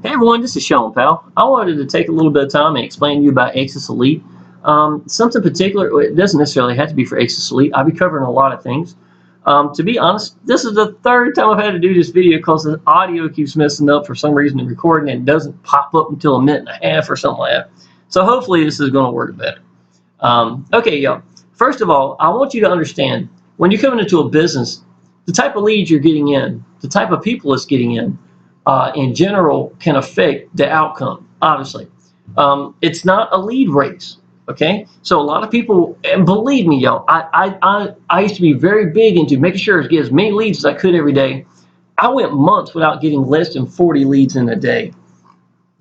Hey everyone, this is Sean Powell. I wanted to take a little bit of time and explain to you about Exitus Elite. Something particular, it doesn't necessarily have to be for Exitus Elite. I'll be covering a lot of things. To be honest, this is the third time I've had to do this video because the audio keeps messing up for some reason in recording and it doesn't pop up until a minute and a half or something like that. So hopefully this is going to work better. Okay, y'all. First of all, I want you to understand when you're coming into a business, the type of leads you're getting in, the type of people it's getting in general can affect the outcome, obviously. It's not a lead race, okay? So a lot of people, and believe me, y'all, I used to be very big into making sure to get as many leads as I could every day. I went months without getting less than 40 leads in a day.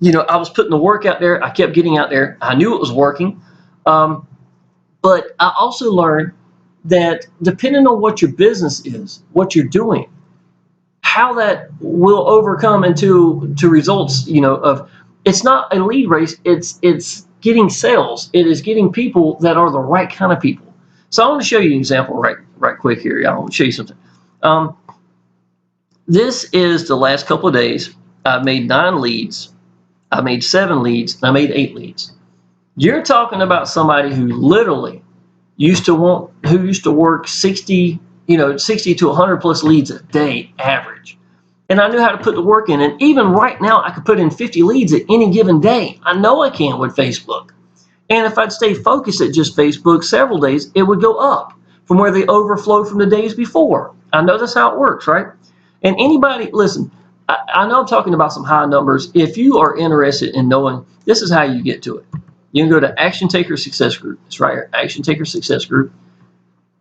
You know, I was putting the work out there. I kept getting out there. I knew it was working. But I also learned that depending on what your business is, what you're doing, how that will overcome into results, you know, of it's not a lead race, it's getting sales. It is getting people that are the right kind of people. So I want to show you an example right quick here. I want to show you something. This is the last couple of days. I've made 9 leads. I made 7 leads. And I made 8 leads. You're talking about somebody who literally used to work 60 to 100 plus leads a day average. And I knew how to put the work in. And even right now, I could put in 50 leads at any given day. I know I can with Facebook. And if I'd stay focused at just Facebook several days, it would go up from where they overflow from the days before. I know that's how it works, right? And anybody, listen, I know I'm talking about some high numbers. If you are interested in knowing, this is how you get to it. You can go to Action Taker Success Group. It's right here, Action Taker Success Group.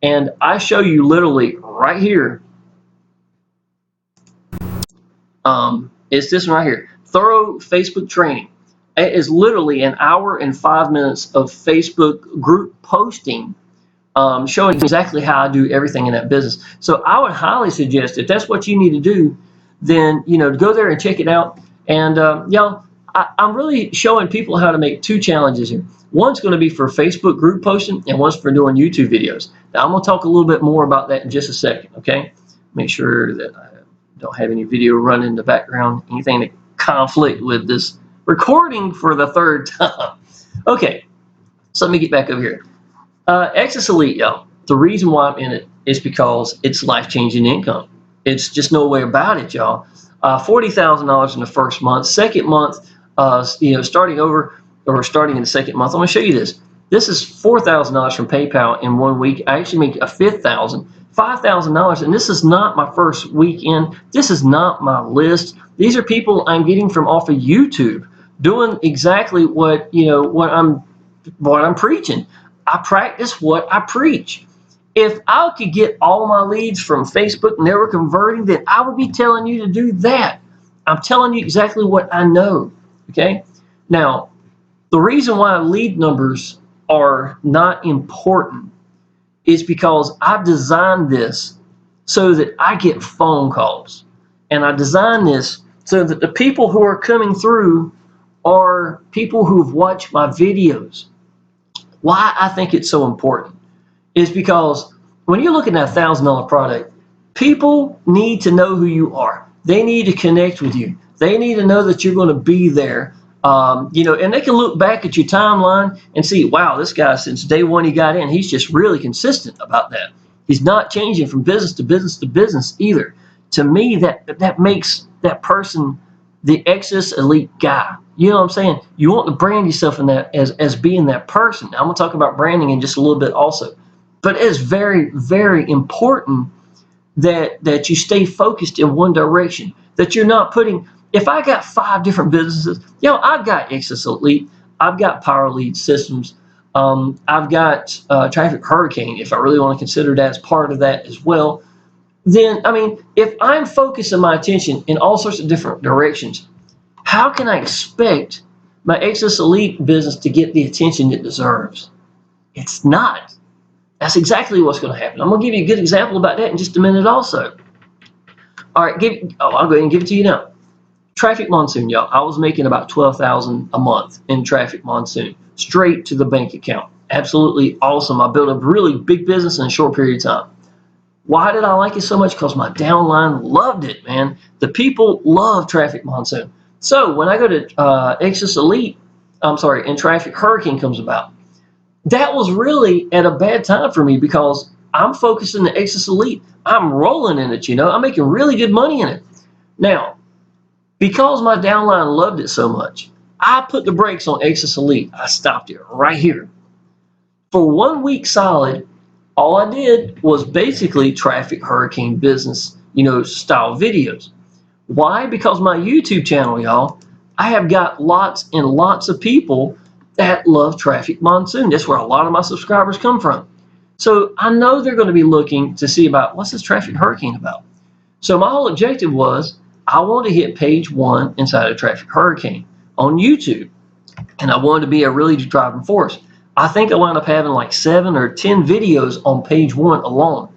And I show you literally right here. It's this one right here. Thorough Facebook training. It is literally an hour and 5 minutes of Facebook group posting, showing exactly how I do everything in that business. So I would highly suggest if that's what you need to do, then go there and check it out. And y'all, I'm really showing people how to make 2 challenges here. One's going to be for Facebook group posting, and one's for doing YouTube videos. Now, I'm going to talk a little bit more about that in just a second, okay? Make sure that I don't have any video running in the background, anything that conflict with this recording for the 3rd time. Okay, so let me get back over here. Exitus Elite, y'all, the reason why I'm in it is because it's life-changing income. It's just no way about it, y'all. $40,000 in the first month. Second month, starting over, or starting in the second month. I'm going to show you this. This is $4,000 from PayPal in 1 week. I actually make a $5,000, $5,000, and this is not my first weekend. This is not my list. These are people I'm getting from off of YouTube, doing exactly what I'm preaching. I practice what I preach. If I could get all my leads from Facebook and they were converting, then I would be telling you to do that. I'm telling you exactly what I know. Okay. Now, the reason why lead numbers are not important is because I've designed this so that I get phone calls. And I designed this so that the people who are coming through are people who've watched my videos. Why I think it's so important is because when you're looking at a $1,000 product, people need to know who you are. They need to connect with you. They need to know that you're going to be there. And they can look back at your timeline and see, wow, this guy, since day one he got in, he's just really consistent about that. He's not changing from business to business to business either. To me, that makes that person the Exitus Elite guy. You know what I'm saying? You want to brand yourself in that as being that person. Now, I'm going to talk about branding in just a little bit also. But it's very, very important that you stay focused in one direction, that you're not putting. If I got 5 different businesses, I've got Exitus Elite, I've got Power Lead Systems, I've got Traffic Hurricane, if I really want to consider that as part of that as well. Then, if I'm focusing my attention in all sorts of different directions, how can I expect my Exitus Elite business to get the attention it deserves? It's not. That's exactly what's going to happen. I'm going to give you a good example about that in just a minute also. All right, I'll go ahead and give it to you now. Traffic Monsoon, y'all. I was making about $12,000 a month in Traffic Monsoon, straight to the bank account. Absolutely awesome. I built a really big business in a short period of time. Why did I like it so much? Because my downline loved it, man. The people love Traffic Monsoon. So when I go to Exitus Elite, I'm sorry, and Traffic Hurricane comes about, that was really at a bad time for me because I'm focused in the Exitus Elite. I'm rolling in it, I'm making really good money in it. Now, because my downline loved it so much, I put the brakes on Exitus Elite. I stopped it right here. For 1 week solid, all I did was basically Traffic Hurricane business, style videos. Why? Because my YouTube channel, y'all, I have got lots and lots of people that love Traffic Monsoon. That's where a lot of my subscribers come from. So I know they're going to be looking to see about what's this Traffic Hurricane about. So my whole objective was I wanted to hit page 1 inside of Traffic Hurricane on YouTube. And I wanted to be a really driving force. I think I wound up having like 7 or 10 videos on page 1 alone.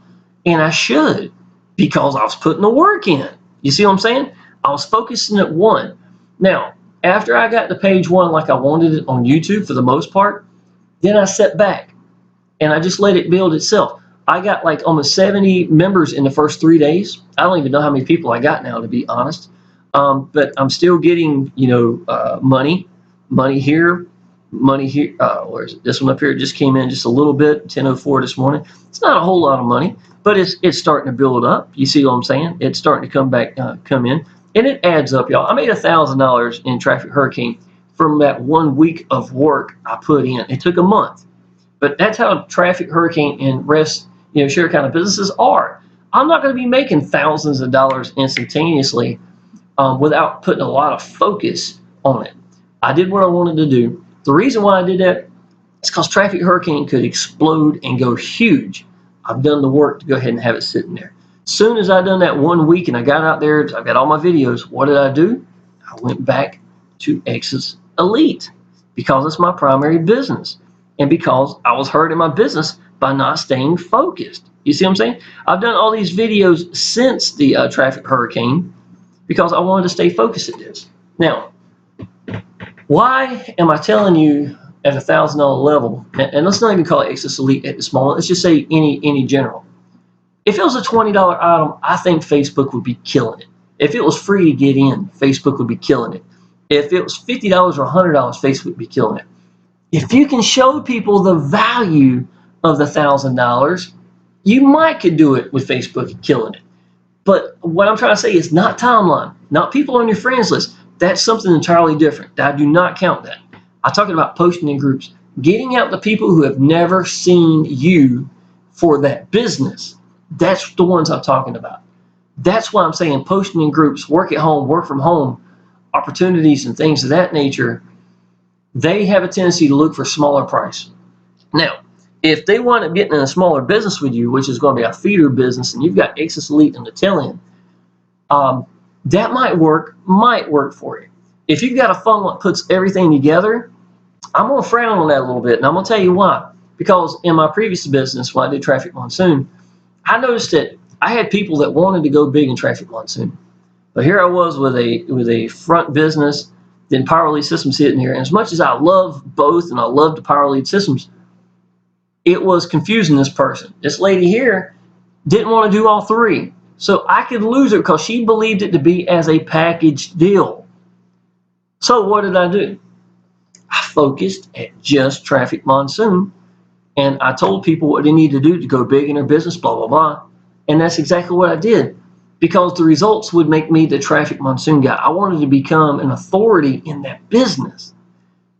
And I should, because I was putting the work in. You see what I'm saying? I was focusing at 1. Now, after I got to page 1 like I wanted it on YouTube for the most part, then I stepped back and I just let it build itself. I got like almost 70 members in the first 3 days. I don't even know how many people I got now, to be honest. But I'm still getting, money here, money here. Where is it? This one up here just came in just a little bit, 10:04 this morning. It's not a whole lot of money, but it's starting to build up. You see what I'm saying? It's starting to come in, and it adds up, y'all. I made $1,000 in Traffic Hurricane from that 1 week of work I put in. It took a month, but that's how Traffic Hurricane and rest, share kind of businesses are. I'm not going to be making thousands of dollars instantaneously without putting a lot of focus on it. I did what I wanted to do. The reason why I did that is because Traffic Hurricane could explode and go huge. I've done the work to go ahead and have it sitting there. Soon as I done that 1 week and I got out there, I've got all my videos. What did I do? I went back to Exitus Elite because it's my primary business and because I was hurting my business by not staying focused. You see what I'm saying? I've done all these videos since the Traffic Hurricane because I wanted to stay focused at this. Now, why am I telling you at $1,000 level, and let's not even call it Exitus Elite at this moment, let's just say any general. If it was a $20 item, I think Facebook would be killing it. If it was free to get in, Facebook would be killing it. If it was $50 or $100, Facebook would be killing it. If you can show people the value of the $1,000, you might could do it with Facebook killing it. But what I'm trying to say is not timeline, not people on your friends list. That's something entirely different. I do not count that. I'm talking about posting in groups, getting out to people who have never seen you for that business. That's the ones I'm talking about. That's why I'm saying posting in groups, work at home, work from home, opportunities and things of that nature, they have a tendency to look for smaller price. Now, if they want to get in a smaller business with you, which is going to be a feeder business, and you've got Exitus Elite and the tail end, that might work for you. If you've got a funnel that puts everything together, I'm going to frown on that a little bit, and I'm going to tell you why. Because in my previous business, when I did Traffic Monsoon, I noticed that I had people that wanted to go big in Traffic Monsoon. But here I was with a front business, then Power Lead Systems sitting here. And as much as I love both and I love the Power Lead Systems, it was confusing this person. This lady here didn't want to do all three. So I could lose her because she believed it to be as a package deal. So what did I do? I focused at just Traffic Monsoon, and I told people what they need to do to go big in their business, blah, blah, blah. And that's exactly what I did, because the results would make me the Traffic Monsoon guy. I wanted to become an authority in that business.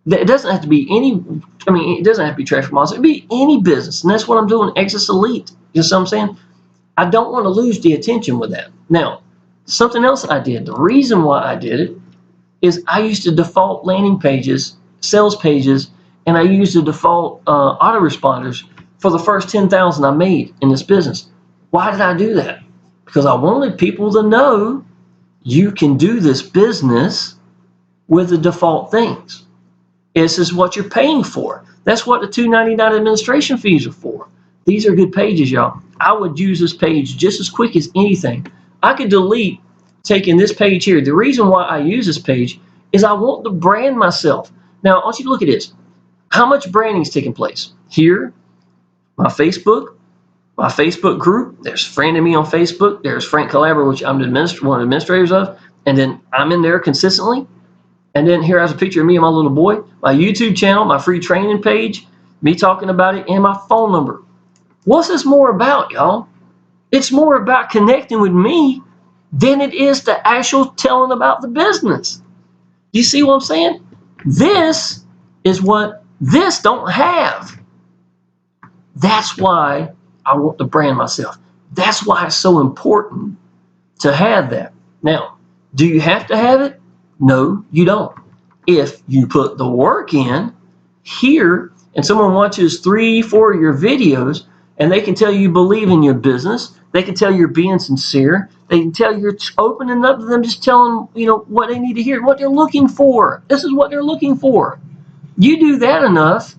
It doesn't have to be it doesn't have to be Traffic Monsoon. It can be any business, and that's what I'm doing, Exitus Elite. You know what I'm saying? I don't want to lose the attention with that. Now, something else I did, the reason why I did it is I used to default landing pages, sales pages, and I used the default autoresponders for the first 10,000 I made in this business. Why did I do that? Because I wanted people to know you can do this business with the default things. This is what you're paying for. That's what the $2.99 administration fees are for. These are good pages, y'all. I would use this page just as quick as anything. I could delete taking this page here. The reason why I use this page is I want to brand myself. Now, I want you to look at this. How much branding is taking place? Here, my Facebook group. There's friend of me on Facebook. There's Frank Calabra, which I'm one of the administrators of. And then I'm in there consistently. And then here has a picture of me and my little boy, my YouTube channel, my free training page, me talking about it, and my phone number. What's this more about, y'all? It's more about connecting with me than it is the actual telling about the business. You see what I'm saying? This is what this don't have. That's why I want to brand myself. That's why it's so important to have that. Now, do you have to have it? No, you don't. If you put the work in here and someone watches 3-4 of your videos and they can tell you believe in your business, they can tell you're being sincere, they can tell you're opening up to them, just telling them, what they need to hear, what they're looking for. This is what they're looking for. You do that enough,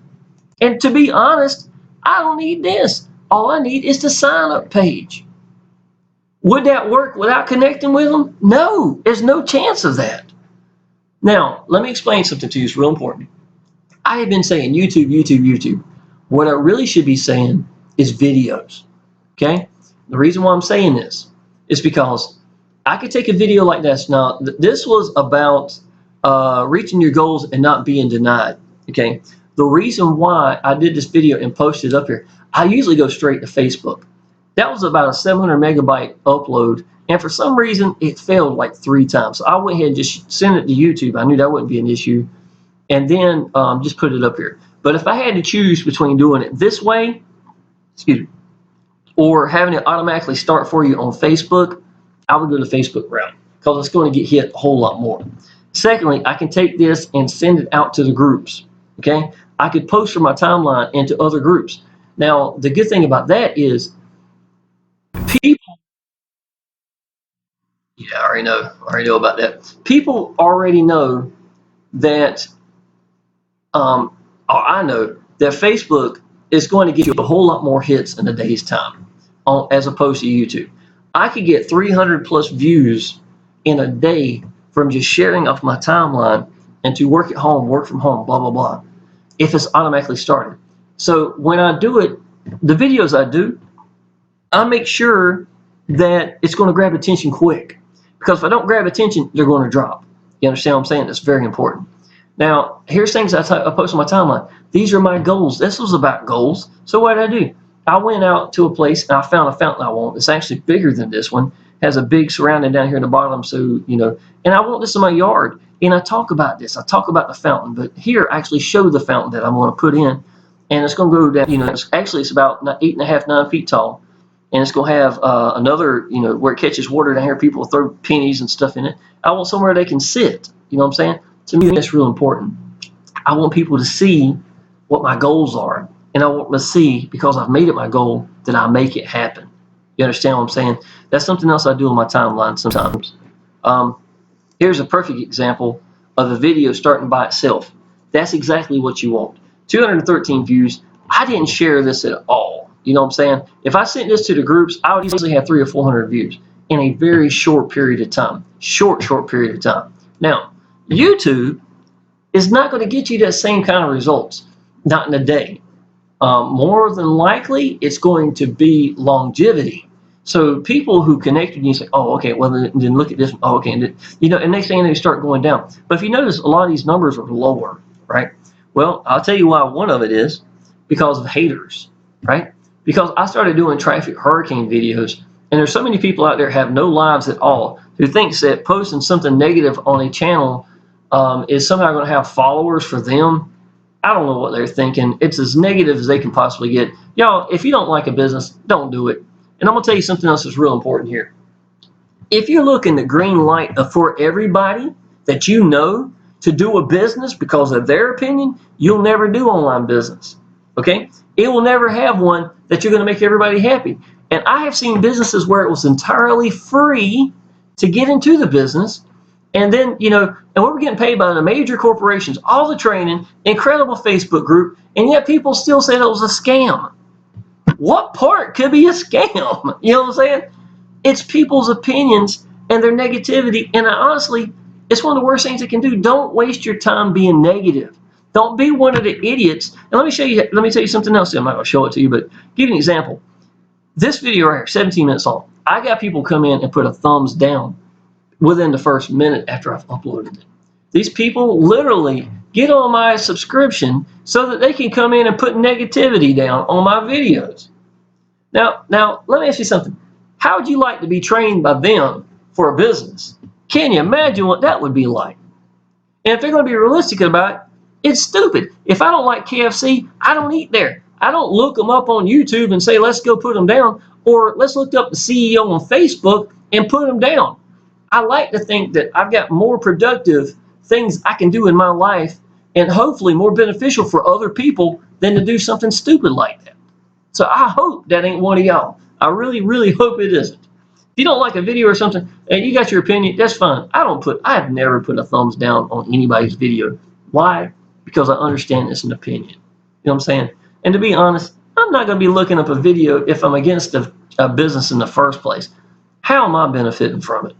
and to be honest, I don't need this. All I need is the sign-up page. Would that work without connecting with them? No, there's no chance of that. Now, let me explain something to you. It's real important. I have been saying YouTube, YouTube, YouTube. What I really should be saying is videos, okay? The reason why I'm saying this is because I could take a video like this. Now, this was about reaching your goals and not being denied, okay? The reason why I did this video and posted it up here, I usually go straight to Facebook. That was about a 700 megabyte upload, and for some reason, it failed like 3 times. So I went ahead and just sent it to YouTube. I knew that wouldn't be an issue, and then just put it up here. But if I had to choose between doing it this way, excuse me, or having it automatically start for you on Facebook, I would go the Facebook route because it's going to get hit a whole lot more. Secondly, I can take this and send it out to the groups, okay? I could post from my timeline into other groups. Now, the good thing about that is people, yeah, I already know about that. People already know that, or I know that Facebook is going to give you a whole lot more hits in a day's time as opposed to YouTube. I could get 300 plus views in a day from just sharing off my timeline and to work at home, work from home, blah, blah, blah, if it's automatically started. So when I do it, the videos I do, I make sure that it's going to grab attention quick. Because if I don't grab attention, they're going to drop. You understand what I'm saying? That's very important. Now, here's things I post on my timeline. These are my goals. This was about goals. So what did I do? I went out to a place and I found a fountain I want. It's actually bigger than this one. Has a big surrounding down here in the bottom. So, and I want this in my yard. And I talk about this. I talk about the fountain. But here, I actually show the fountain that I'm going to put in. And it's going to go down, it's about 8.5, 9 feet tall. And it's going to have another, where it catches water down here. People throw pennies and stuff in it. I want somewhere they can sit. You know what I'm saying? To me, that's real important. I want people to see what my goals are. And I want them to see, because I've made it my goal, that I make it happen. You understand what I'm saying? That's something else I do on my timeline sometimes. Here's a perfect example of a video starting by itself. That's exactly what you want. 213 views. I didn't share this at all. You know what I'm saying? If I sent this to the groups, I would easily have 300 or 400 views in a very short period of time. Short period of time. Now, YouTube is not going to get you that same kind of results. Not in a day. More than likely, it's going to be longevity. So people who connect with you say, oh, okay, well, then look at this. Oh, okay. And and next thing they start going down. But if you notice, a lot of these numbers are lower, right? Well, I'll tell you why one of it is because of haters, right? Because I started doing traffic hurricane videos, and there's so many people out there have no lives at all who thinks that posting something negative on a channel is somehow going to have followers for them. I don't know what they're thinking. It's as negative as they can possibly get. Y'all, if you don't like a business, don't do it. And I'm going to tell you something else that's real important here. If you're looking the green light for everybody that you know to do a business because of their opinion, you'll never do online business. Okay? It will never have one that you're going to make everybody happy. And I have seen businesses where it was entirely free to get into the business. And then, and we were getting paid by the major corporations, all the training, incredible Facebook group, and yet people still said it was a scam. What part could be a scam? You know what I'm saying? It's people's opinions and their negativity. And honestly, it's one of the worst things they can do. Don't waste your time being negative. Don't be one of the idiots. And let me tell you something else. I'm not going to show it to you, but give you an example. This video right here, 17 minutes long. I got people come in and put a thumbs down within the first minute after I've uploaded it. These people literally get on my subscription so that they can come in and put negativity down on my videos. Now, let me ask you something. How would you like to be trained by them for a business? Can you imagine what that would be like? And if they're going to be realistic about it, it's stupid. If I don't like KFC, I don't eat there. I don't look them up on YouTube and say, let's go put them down, or let's look up the CEO on Facebook and put them down. I like to think that I've got more productive things I can do in my life and hopefully more beneficial for other people than to do something stupid like that. So I hope that ain't one of y'all. I really, really hope it isn't. If you don't like a video or something and you got your opinion, that's fine. I've never put a thumbs down on anybody's video. Why? Because I understand it's an opinion. You know what I'm saying? And to be honest, I'm not going to be looking up a video if I'm against a business in the first place. How am I benefiting from it?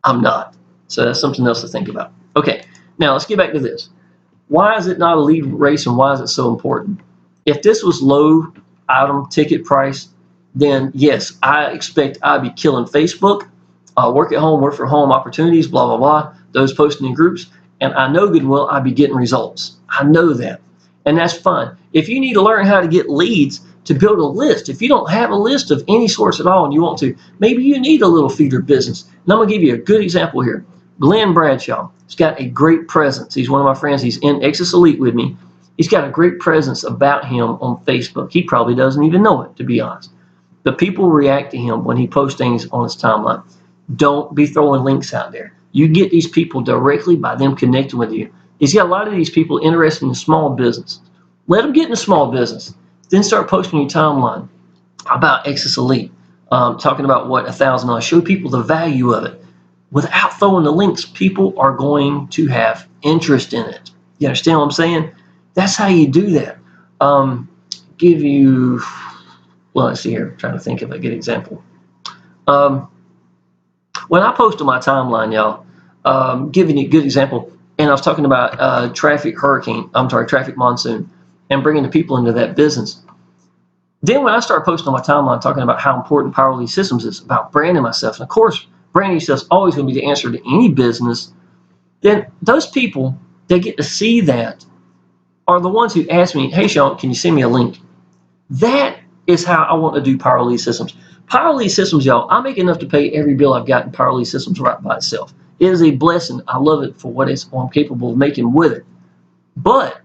I'm not. So that's something else to think about. Okay, now let's get back to this. Why is it not a lead race and why is it so important? If this was low item ticket price, then yes, I expect I'd be killing Facebook, work at home, work from home opportunities, blah, blah, blah, those posting in groups, and I know good and well I'd be getting results. I know that, and that's fine. If you need to learn how to get leads to build a list, if you don't have a list of any sorts at all and you want to, maybe you need a little feeder business. And I'm going to give you a good example here. Glenn Bradshaw, he's got a great presence. He's one of my friends. He's in Exitus Elite with me. He's got a great presence about him on Facebook. He probably doesn't even know it, to be honest. But people react to him when he posts things on his timeline. Don't be throwing links out there. You get these people directly by them connecting with you. He's got a lot of these people interested in small business. Let them get in a small business. Then start posting your timeline about Exitus Elite, talking about what $1,000. Show people the value of it. Without throwing the links, people are going to have interest in it. You understand what I'm saying? That's how you do that. Give you, well, let's see here. I'm trying to think of a good example. When I post on my timeline, y'all, giving you a good example, and I was talking about traffic monsoon, and bringing the people into that business. Then when I start posting on my timeline talking about how important Power Lead Systems is, about branding myself, and of course, branding yourself is always going to be the answer to any business, then those people that get to see that are the ones who ask me, hey, Sean, can you send me a link? That is how I want to do Power Lead Systems. Power Lead Systems, y'all, I make enough to pay every bill I've got in Power Lead Systems right by itself. It is a blessing. I love it for what I'm capable of making with it. But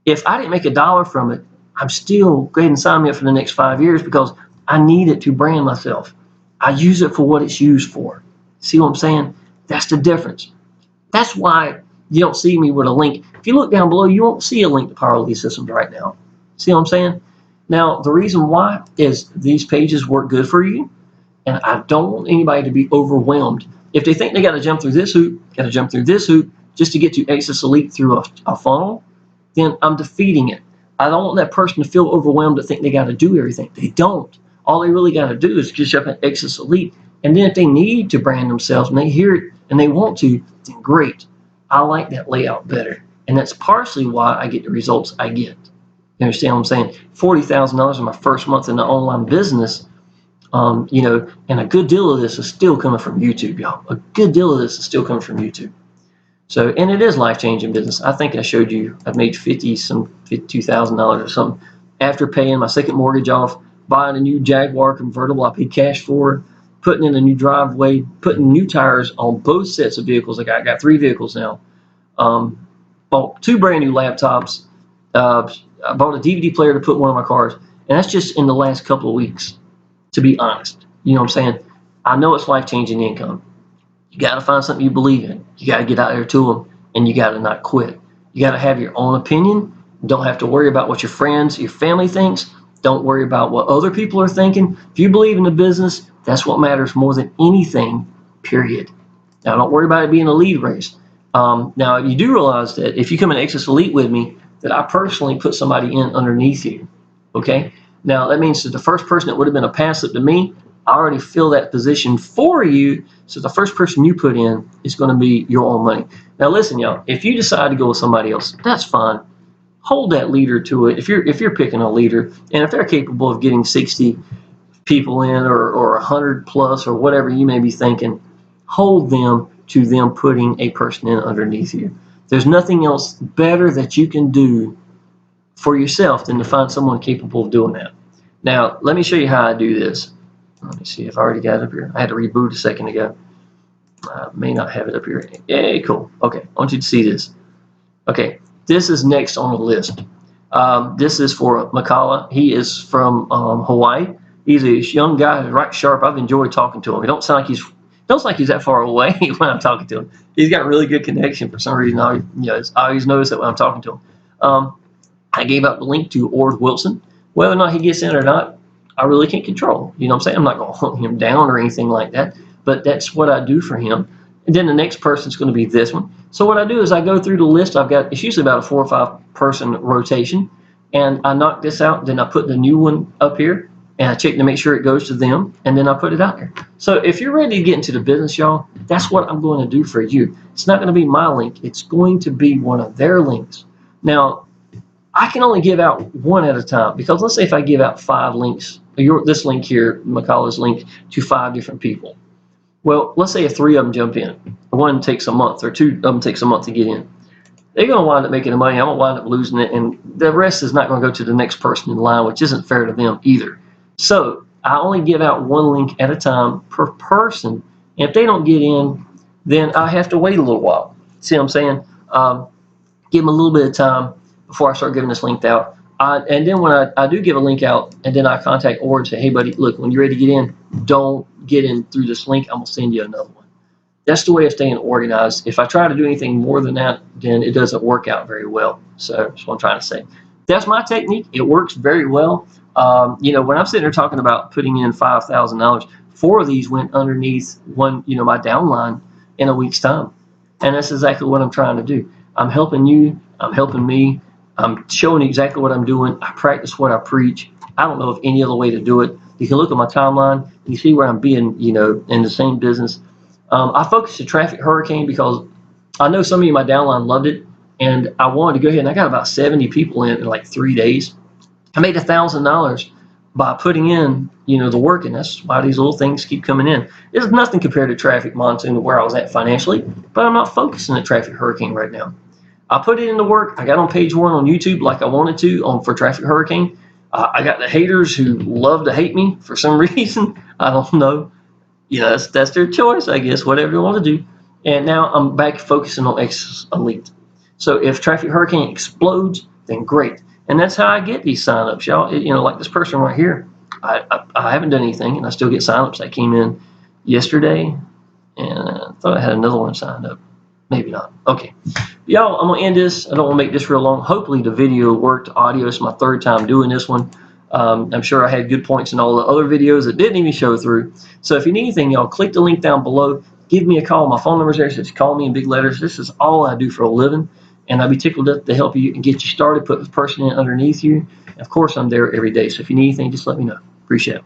if I didn't make $1 from it, I'm still go ahead and sign me up for the next 5 years because I need it to brand myself. I use it for what it's used for. See what I'm saying? That's the difference. That's why you don't see me with a link. If you look down below, you won't see a link to Power Lead Systems right now. See what I'm saying? Now, the reason why is these pages work good for you, and I don't want anybody to be overwhelmed. If they think they got to jump through this hoop, just to get to Exitus Elite through a funnel, then I'm defeating it. I don't want that person to feel overwhelmed to think they got to do everything. They don't. All they really got to do is get up at Exitus Elite, and then if they need to brand themselves and they hear it and they want to, then great. I like that layout better, and that's partially why I get the results I get. You understand what I'm saying? $40,000 in my first month in the online business, and a good deal of this is still coming from YouTube, y'all. A good deal of this is still coming from YouTube. So, and it is life-changing business. I think I showed you I've made $52,000 or something after paying my second mortgage off, buying a new Jaguar convertible I paid cash for, putting in a new driveway, putting new tires on both sets of vehicles. I got 3 vehicles now. Bought 2 brand new laptops. I bought a DVD player to put in one of my cars, and that's just in the last couple of weeks, to be honest. You know what I'm saying? I know it's life-changing income. You got to find something you believe in. You got to get out there to them, and you got to not quit. You got to have your own opinion. Don't have to worry about what your friends, your family thinks. Don't worry about what other people are thinking. If you believe in the business, that's what matters more than anything, period. Now, don't worry about it being a lead race. Now, you do realize that if you come in Exitus Elite with me, that I personally put somebody in underneath you, okay? Now, that means that the first person that would have been a pass-up to me, I already fill that position for you, so the first person you put in is going to be your own money. Now, listen, y'all, if you decide to go with somebody else, that's fine. Hold that leader to it. If you're picking a leader, and if they're capable of getting 60 people in or 100 plus or whatever you may be thinking, hold them to them putting a person in underneath you. There's nothing else better that you can do for yourself than to find someone capable of doing that. Now, let me show you how I do this. Let me see if I already got it up here. I had to reboot a second ago. I may not have it up here. Yay, cool. Okay, I want you to see this. Okay, this is next on the list. This is for Makala. He is from Hawaii. He's a young guy, right sharp. I've enjoyed talking to him. He don't sound like he's that far away when I'm talking to him. He's got a really good connection for some reason. I always notice that when I'm talking to him. I gave out the link to Ord Wilson. Whether or not he gets in or not, I really can't control. You know what I'm saying? I'm not going to hunt him down or anything like that. But that's what I do for him. And then the next person is going to be this one. So what I do is I go through the list. It's usually about a 4 or 5 person rotation. And I knock this out. Then I put the new one up here. And I check to make sure it goes to them. And then I put it out there. So if you're ready to get into the business, y'all, that's what I'm going to do for you. It's not going to be my link. It's going to be one of their links. Now, I can only give out one at a time, because let's say if I give out 5 links, this link here, Makala's link, to 5 different people. Well, let's say if 3 of them jump in, one takes a month, or 2 of them takes a month to get in. They're going to wind up making the money. I'm going to wind up losing it, and the rest is not going to go to the next person in line, which isn't fair to them either. So I only give out 1 link at a time per person, and if they don't get in, then I have to wait a little while. See what I'm saying? Give them a little bit of time before I start giving this link out. And then when I do give a link out, and then I contact Ord and say, hey, buddy, look, when you're ready to get in, don't get in through this link. I'm going to send you another one. That's the way of staying organized. If I try to do anything more than that, then it doesn't work out very well. So that's what I'm trying to say. That's my technique. It works very well. When I'm sitting there talking about putting in $5,000, 4 of these went underneath my downline in a week's time. And that's exactly what I'm trying to do. I'm helping you. I'm helping me. I'm showing exactly what I'm doing. I practice what I preach. I don't know of any other way to do it. You can look at my timeline and you see where I'm being, in the same business. I focused the traffic hurricane because I know some of you in my downline loved it, and I wanted to go ahead, and I got about 70 people in like 3 days. I made $1,000 by putting in, the work, and that's why these little things keep coming in. It's nothing compared to traffic monsoon where I was at financially, but I'm not focusing on traffic hurricane right now. I put it into work. I got on page 1 on YouTube like I wanted to for Traffic Hurricane. I got the haters who love to hate me for some reason. I don't know. That's their choice, I guess, whatever they want to do. And now I'm back focusing on Exitus Elite. So if Traffic Hurricane explodes, then great. And that's how I get these signups, y'all. Like this person right here. I haven't done anything, and I still get signups. I came in yesterday, and I thought I had another one signed up. Maybe not. Okay. Y'all, I'm going to end this. I don't want to make this real long. Hopefully the video worked. Audio is my 3rd time doing this one. I'm sure I had good points in all the other videos that didn't even show through. So if you need anything, y'all, click the link down below. Give me a call. My phone number's there. So just call me in big letters. This is all I do for a living. And I'd be tickled to help you and get you started, put the person in underneath you. And of course, I'm there every day. So if you need anything, just let me know. Appreciate it.